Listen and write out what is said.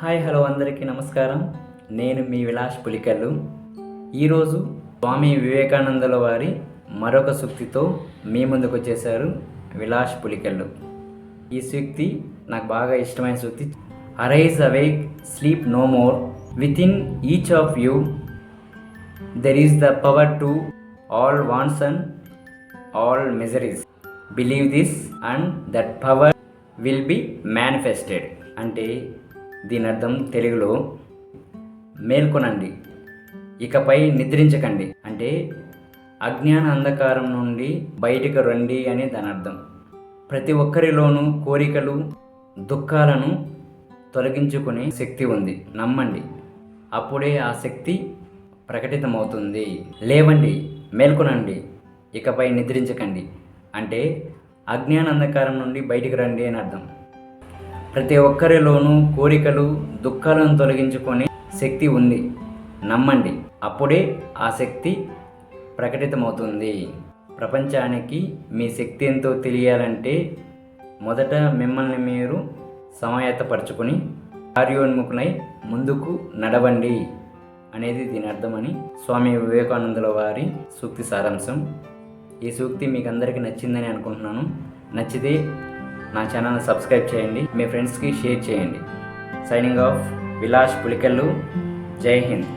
Hi hello అందరికీ నమస్కారం. నేను మీ విలాస్ పులికల్లు. ఈరోజు స్వామి వివేకానందుల వారి మరొక సూక్తితో మీ ముందుకు వచ్చేసారు విలాస్ పులికల్లు. ఈ సూక్తి నాకు బాగా ఇష్టమైన సూక్తి. Arise awake, sleep no more, within each of you there is the power to all wants and all miseries. Believe this and that power will be manifested. అంటే దీని అర్థం తెలుగులో మేల్కొనండి, ఇకపై నిద్రించకండి. అంటే అజ్ఞాన అంధకారం నుండి బయటకు రండి అని దాని అర్థం. ప్రతి ఒక్కరిలోనూ కోరికలు, దుఃఖాలను తొలగించుకునే శక్తి ఉంది. నమ్మండి, అప్పుడే ఆ శక్తి ప్రకటితమవుతుంది. లేవండి, మేల్కొనండి, ఇకపై నిద్రించకండి. అంటే అజ్ఞాన అంధకారం నుండి బయటికి రండి అని అర్థం. ప్రతి ఒక్కరిలోనూ కోరికలు, దుఃఖాలను తొలగించుకునే శక్తి ఉంది. నమ్మండి, అప్పుడే ఆ శక్తి ప్రకటితమవుతుంది. ప్రపంచానికి మీ శక్తి ఎంతో తెలియాలంటే మొదట మిమ్మల్ని మీరు సమాయత్తపరచుకొని కార్యోన్ముఖులై ముందుకు నడవండి అనేది దీని అర్థమని స్వామి వివేకానందుల వారి సూక్తి సారాంశం. ఈ సూక్తి మీకు అందరికీ నచ్చిందని అనుకుంటున్నాను. నచ్చితే నా ఛానల్ని సబ్స్క్రైబ్ చేయండి, మీ ఫ్రెండ్స్కి షేర్ చేయండి. Signing off Vilas Pulikallu. జై హింద్.